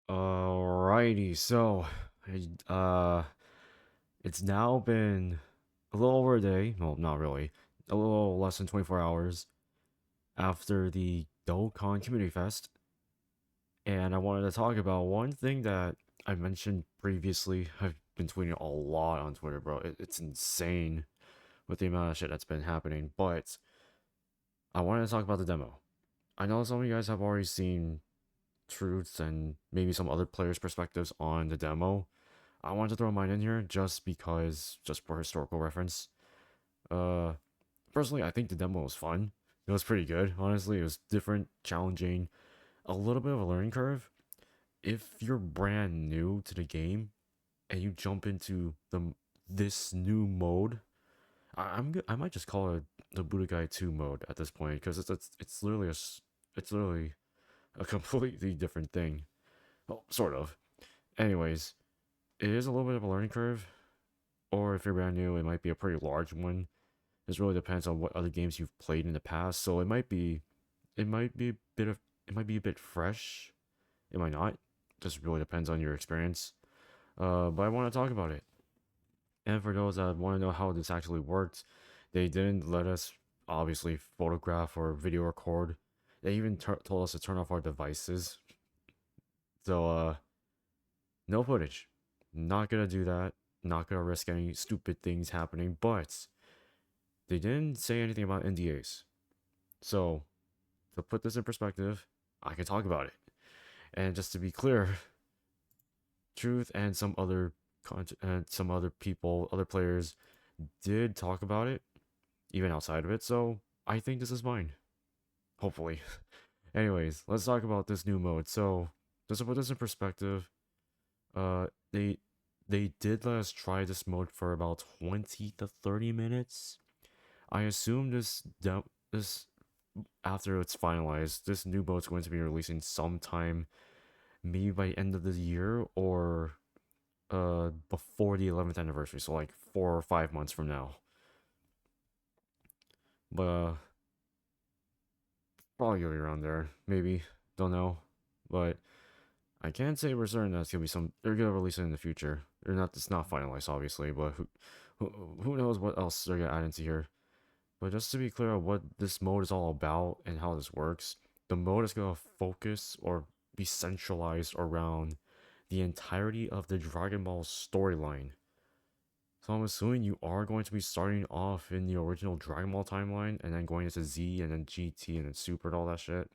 Alrighty, so it's now been a little over a day. Well, not really. A little less than 24 hours after the Dokkan Community Fest, and I wanted to talk about one thing that I mentioned previously. I've been tweeting a lot on Twitter, bro. It's insane with the amount of shit that's been happening. But I wanted to talk about the demo. I know some of you guys have already seen truths and maybe some other players' perspectives on the demo. I wanted to throw mine in here just because, just for historical reference. Uh, Personally, I think the demo was fun. It was pretty good, honestly. It was different, challenging, a little bit of a learning curve. If you're brand new to the game and you jump into this new mode, I might just call it the Budokai 2 mode at this point because it's literally it's literally a completely different thing. Well, sort of. Anyways, it is a little bit of a learning curve, or if you're brand new, it might be a pretty large one. This really depends on what other games you've played in the past. So it might be a bit of, it might be a bit fresh. It might not. Just really depends on your experience. But I want to talk about it. And for those that want to know how this actually worked, they didn't let us obviously photograph or video record. They even told us to turn off our devices. So no footage. Not gonna do that. Not gonna risk any stupid things happening. But they didn't say anything about NDAs. So to put this in perspective, I can talk about it. And just to be clear, Truth and some other people, other players did talk about it, even outside of it. So I think this is fine. Hopefully. Anyways, let's talk about this new mode. So just to put this in perspective, uh, they they did let us try this mode for about 20 to 30 minutes. I assume this after it's finalized, this new boat's going to be releasing sometime maybe by end of the year or before the 11th anniversary, so like 4 or 5 months from now. But probably gonna be around there, maybe. Don't know. But I can't say we're certain that's gonna be some they're gonna release it in the future. They're not it's not finalized obviously, but who knows what else they're gonna add into here. But just to be clear on what this mode is all about and how this works, the mode is going to focus or be centralized around the entirety of the Dragon Ball storyline. So I'm assuming you are going to be starting off in the original Dragon Ball timeline and then going into Z and then GT and then Super and all that shit.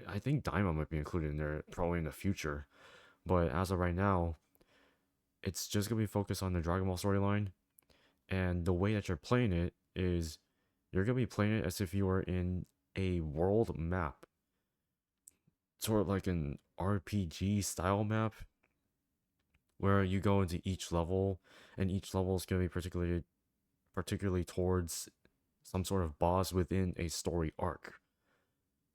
I think Daima might be included in there probably in the future. But as of right now, it's just going to be focused on the Dragon Ball storyline. And the way that you're playing it is you're going to be playing it as if you were in a world map, sort of like an RPG style map, where you go into each level, and each level is going to be particularly towards some sort of boss within a story arc.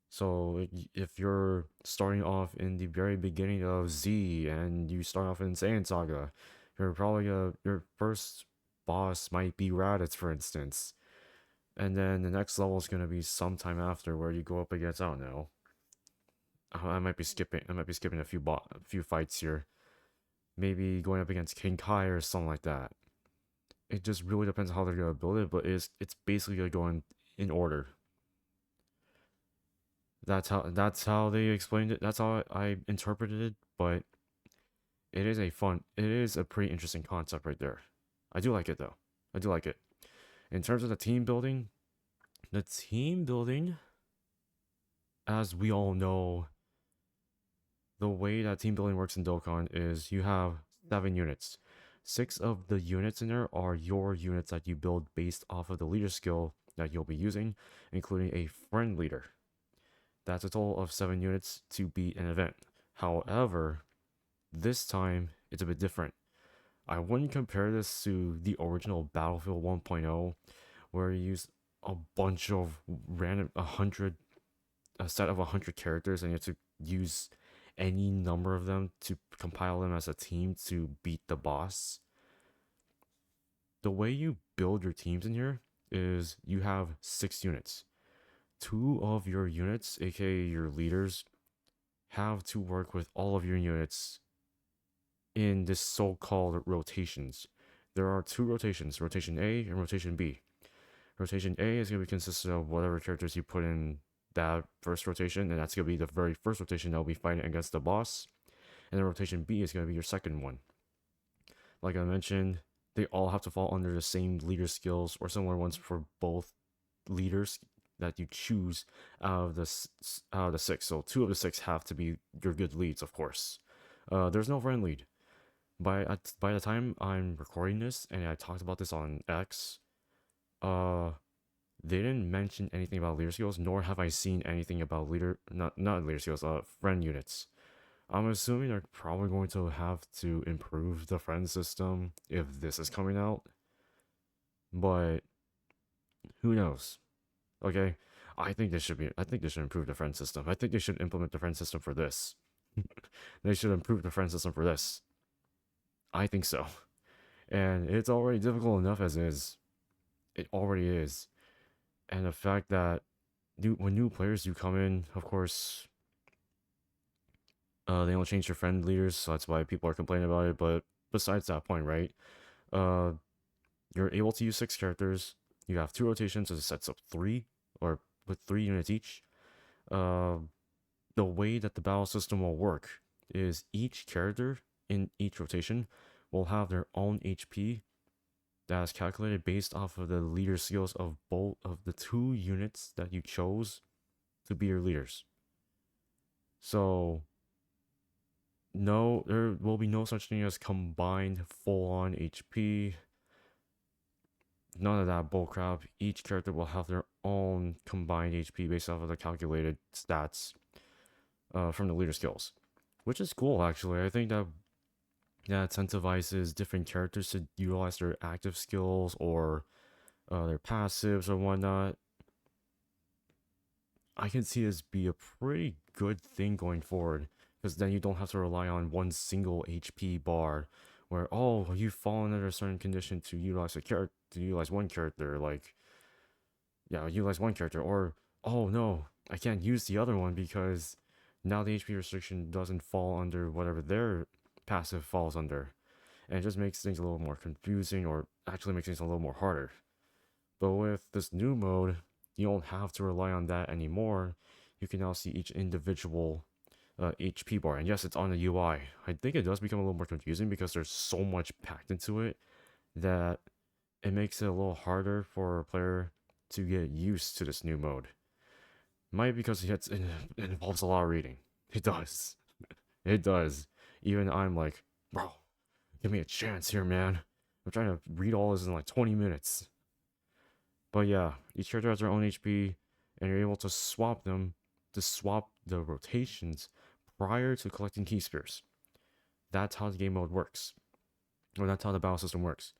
So if you're starting off in the very beginning of Z and you start off in Saiyan Saga, your first boss might be Raditz, for instance. And then the next level is gonna be sometime after where you go up against, I don't know. I might be skipping a few fights here. Maybe going up against King Kai or something like that. It just really depends on how they're gonna build it, but it's basically gonna go in order. That's how they explained it. That's how I interpreted it, but it is a pretty interesting concept right there. I do like it though. I do like it. In terms of the team building, as we all know, the way that team building works in Dokkan is you have 7 units. 6 of the units in there are your units that you build based off of the leader skill that you'll be using, including a friend leader. That's a total of 7 units to beat an event. However, this time it's a bit different. I wouldn't compare this to the original Battlefield 1.0, where you use a bunch of random a set of 100 characters and you have to use any number of them to compile them as a team to beat the boss. The way you build your teams in here is you have 6 units. 2 of your units, aka your leaders, have to work with all of your units in this so-called rotations. There are two rotations, rotation A and rotation B. Rotation A is going to be consistent of whatever characters you put in that first rotation, and that's going to be the very first rotation that will be fighting against the boss. And then rotation B is going to be your second one. Like I mentioned, they all have to fall under the same leader skills or similar ones for both leaders that you choose out of the six. So two of the six have to be your good leads, of course. There's no friend lead. By the time I'm recording this, and I talked about this on X, uh, they didn't mention anything about leader skills, nor have I seen anything about not leader skills, friend units. I'm assuming they're probably going to have to improve the friend system if this is coming out, but who knows? Okay, I think they should improve the friend system. I think they should implement the friend system for this. They should improve the friend system for this. I think so. And it's already difficult enough as is. It already is. And the fact that when new players do come in, of course, they don't change their friend leaders, so that's why people are complaining about it. But besides that point, right? Uh, you're able to use 6 characters. You have 2 rotations, so it sets up 3, or with 3 units each. Uh, the way that the battle system will work is each character in each rotation will have their own HP that is calculated based off of the leader skills of both of the 2 units that you chose to be your leaders. So no, there will be no such thing as combined full-on HP. None of that bullcrap. Each character will have their own combined HP based off of the calculated stats from the leader skills, which is cool actually. I think that incentivizes different characters to utilize their active skills or their passives or whatnot. I can see this be a pretty good thing going forward, because then you don't have to rely on one single HP bar where, oh, you've fallen under a certain condition to utilize one character, like, yeah, utilize one character, or, oh no, I can't use the other one because now the HP restriction doesn't fall under whatever their passive falls under. And it just makes things a little more confusing, or actually makes things a little more harder. But with this new mode, you don't have to rely on that anymore. You can now see each individual HP bar. And yes, it's on the UI. I think it does become a little more confusing because there's so much packed into it that it makes it a little harder for a player to get used to this new mode. Might be because it involves a lot of reading. It does. It does. Even I'm like, bro, give me a chance here, man. I'm trying to read all this in like 20 minutes. But yeah, each character has their own HP, and you're able to swap them to swap the rotations prior to collecting key spears. That's how the game mode works, or that's how the battle system works.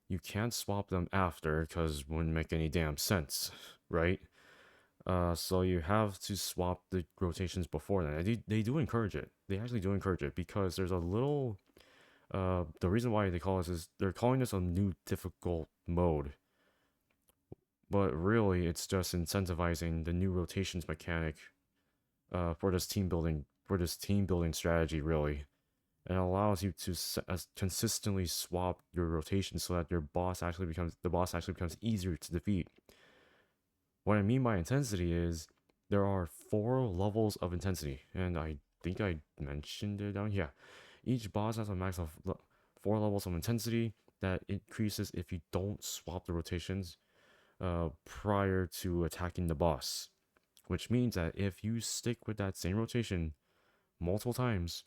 You can't swap them after because it wouldn't make any damn sense, right? So you have to swap the rotations before that. They do encourage it. They actually do encourage it because there's a little. The reason why they call this is they're calling this a new difficult mode, but really it's just incentivizing the new rotations mechanic for this team building strategy. Really, it allows you to consistently swap your rotations so that the boss actually becomes easier to defeat. What I mean by intensity is there are 4 levels of intensity, and I think I mentioned it down here. Each boss has a max of 4 levels of intensity that increases if you don't swap the rotations prior to attacking the boss. Which means that if you stick with that same rotation multiple times,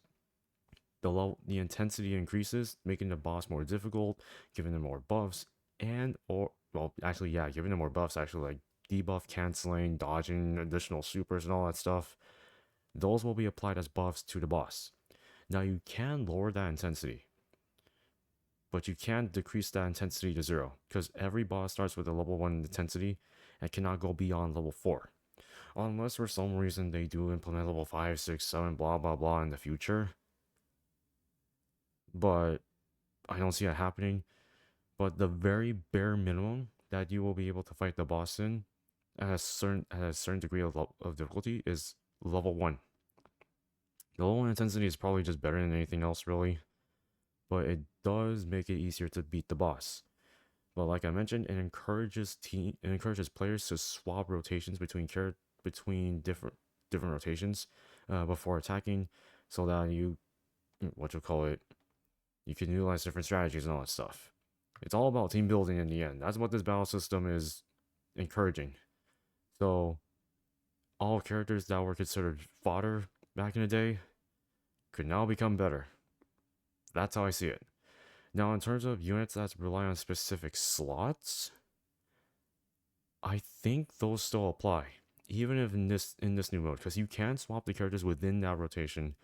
the intensity increases, making the boss more difficult, giving them more buffs, and giving them more buffs actually, like debuff canceling, dodging additional supers and all that stuff. Those will be applied as buffs to the boss. Now you can lower that intensity, but you can't decrease that intensity to 0, because every boss starts with a level 1 intensity and cannot go beyond level 4. Unless for some reason they do implement level 5, 6, 7, blah blah blah in the future. But I don't see that happening. But the very bare minimum that you will be able to fight the boss in at a certain degree of difficulty is level 1. The low intensity is probably just better than anything else, really, but it does make it easier to beat the boss. But like I mentioned, it encourages players to swap rotations between different rotations before attacking, so that what you call it, you can utilize different strategies and all that stuff. It's all about team building in the end. That's what this battle system is encouraging. So all characters that were considered fodder back in the day could now become better. That's how I see it. Now, in terms of units that rely on specific slots, I think those still apply, even if in this new mode, because you can swap the characters within that rotation.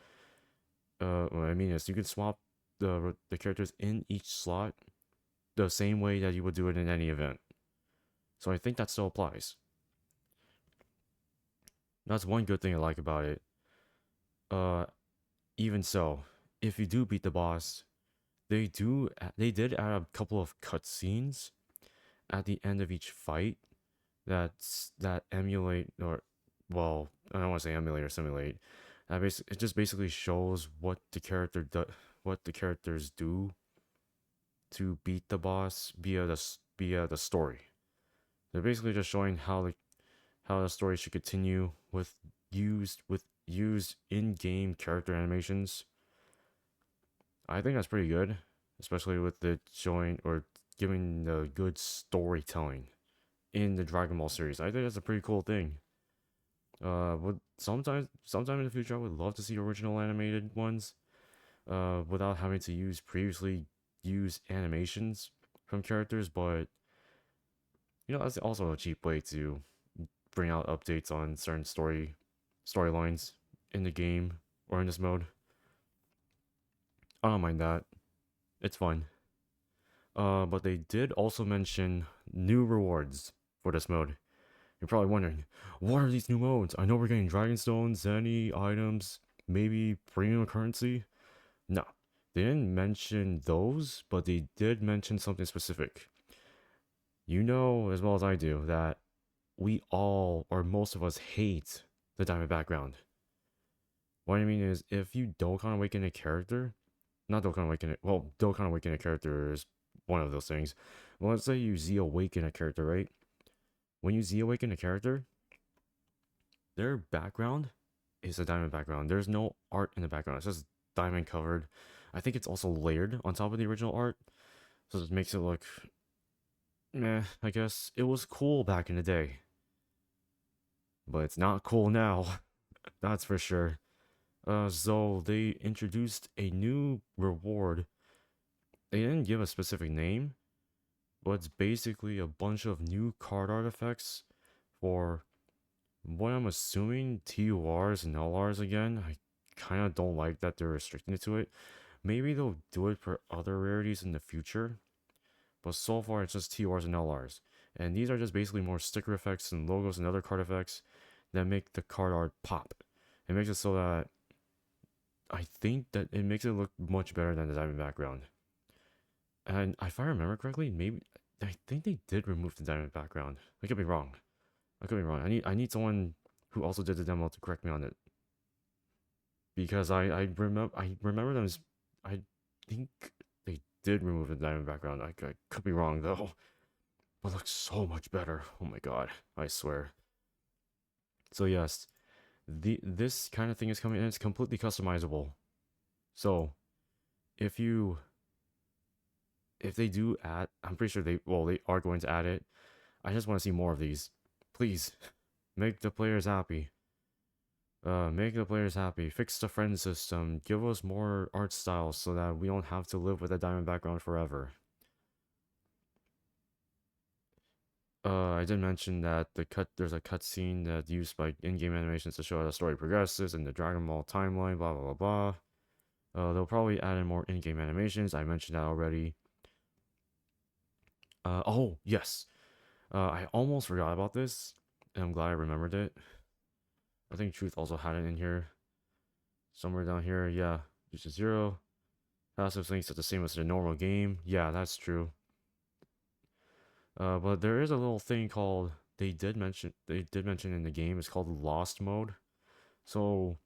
What I mean is you can swap the characters in each slot the same way that you would do it in any event. So I think that still applies. That's one good thing I like about it. Uh, Even so, if you do beat the boss, they did add a couple of cutscenes at the end of each fight that emulate, or well, I don't want to say emulate or simulate. It just basically shows what the characters do to beat the boss via the story. They're basically just showing how the story should continue with used in-game character animations. I think that's pretty good, especially with it showing or giving the good storytelling in the Dragon Ball series. I think that's a pretty cool thing. Would sometime in the future, I would love to see original animated ones. Without having to use previously used animations from characters, but that's also a cheap way to bring out updates on certain storylines in the game or in this mode. I don't mind that. It's fun. But they did also mention new rewards for this mode. You're probably wondering, what are these new modes? I know we're getting Dragon Stones, Zenny, items, maybe premium currency. No, they didn't mention those, but they did mention something specific. You know as well as I do that we all, or most of us, hate the diamond background. What I mean is, if you Dokkan Awaken a character, not Dokkan Awaken it, well, Dokkan Awaken a character is one of those things. Well, let's say you Z Awaken a character, right? When you Z Awaken a character, their background is a diamond background. There's no art in the background. It's just diamond covered. I think it's also layered on top of the original art, so it makes it look meh. I guess it was cool back in the day, but it's not cool now. That's for sure. So they introduced a new reward. They didn't give a specific name, but it's basically a bunch of new card artifacts for what I'm assuming TURs and LRs again. I kind of don't like that they're restricting it to it. Maybe they'll do it for other rarities in the future, but so far it's just TURs and LRs. And these are just basically more sticker effects and logos and other card effects that make the card art pop. It makes it so that I think that it makes it look much better than the diamond background. And if I remember correctly, maybe I think they did remove the diamond background. I could be wrong. I could be wrong. I need someone who also did the demo to correct me on it, because I remember them as, I think they did remove the diamond background. I could be wrong though, but it looks so much better. Oh my god, I swear. So yes, this kind of thing is coming and it's completely customizable. So if you if they do add, I'm pretty sure they are going to add it. I just want to see more of these. Please, make the players happy. Make the players happy. Fix the friend system. Give us more art styles so that we don't have to live with a diamond background forever. I did mention that there's a cutscene that's used by in-game animations to show how the story progresses in the Dragon Ball timeline. Blah blah blah blah. They'll probably add in more in-game animations. I mentioned that already. Oh yes. I almost forgot about this, and I'm glad I remembered it. I think Truth also had it in here. Somewhere down here, yeah. Use a zero. Passive links are the same as the normal game. Yeah, that's true. But there is a little thing called they did mention in the game. It's called Lost Mode. So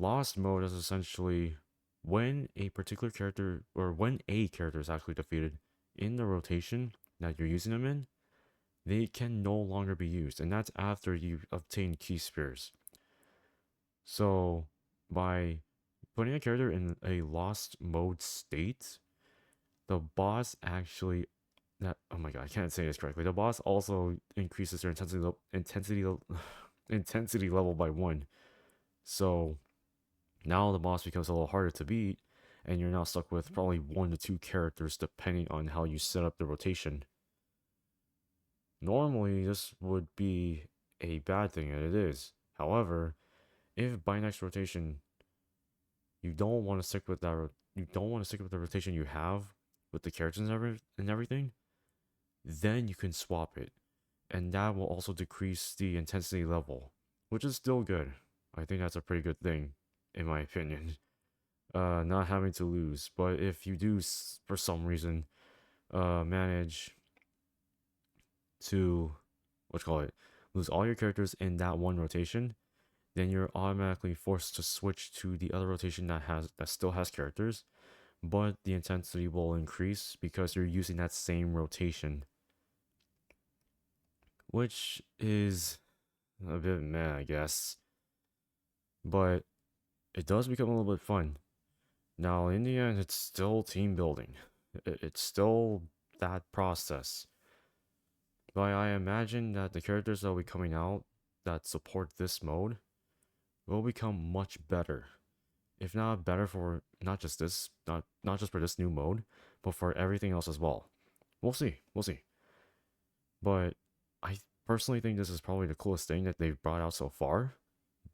Lost mode is essentially when a particular character, or when a character is actually defeated in the rotation that you're using them in, they can no longer be used, and that's after you obtain key spears. So, by putting a character in a lost mode state, the boss actually that oh my god, I can't say this correctly. The boss also increases their intensity level by 1. So now the boss becomes a little harder to beat, and you're now stuck with probably 1 to 2 characters depending on how you set up the rotation. Normally, this would be a bad thing, and it is. However, if by next rotation you don't want to stick with you don't want to stick with the rotation you have with the characters and everything, then you can swap it, and that will also decrease the intensity level, which is still good. I think that's a pretty good thing, in my opinion. Not having to lose, but if you do, for some reason, manage to, lose all your characters in that one rotation, then you're automatically forced to switch to the other rotation that still has characters, but the intensity will increase because you're using that same rotation, which is a bit meh, I guess. But it does become a little bit fun. Now, in the end, it's still team building. It's still that process. But I imagine that the characters that will be coming out that support this mode will become much better. If not better for not just for this new mode, but for everything else as well. We'll see. We'll see. But I personally think this is probably the coolest thing that they've brought out so far.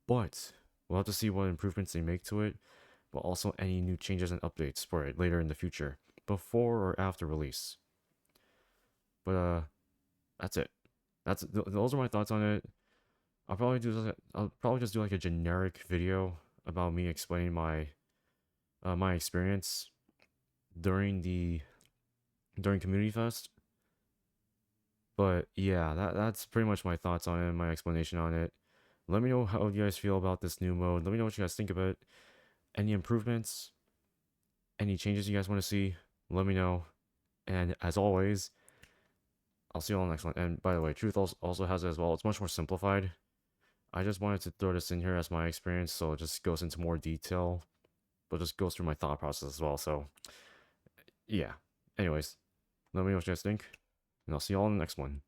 But we'll have to see what improvements they make to it, but also any new changes and updates for it later in the future, before or after release. But that's it. Those are my thoughts on it. I'll probably just do like a generic video about me explaining my experience during Community Fest. But yeah, that's pretty much my thoughts on it, my explanation on it. Let me know how you guys feel about this new mode. Let me know what you guys think about it. Any improvements, any changes you guys want to see, let me know. And as always, I'll see you all in the next one. And by the way, Truth also has it as well. It's much more simplified. I just wanted to throw this in here as my experience, so it just goes into more detail, but just goes through my thought process as well. So, yeah. Anyways, let me know what you guys think, and I'll see you all in the next one.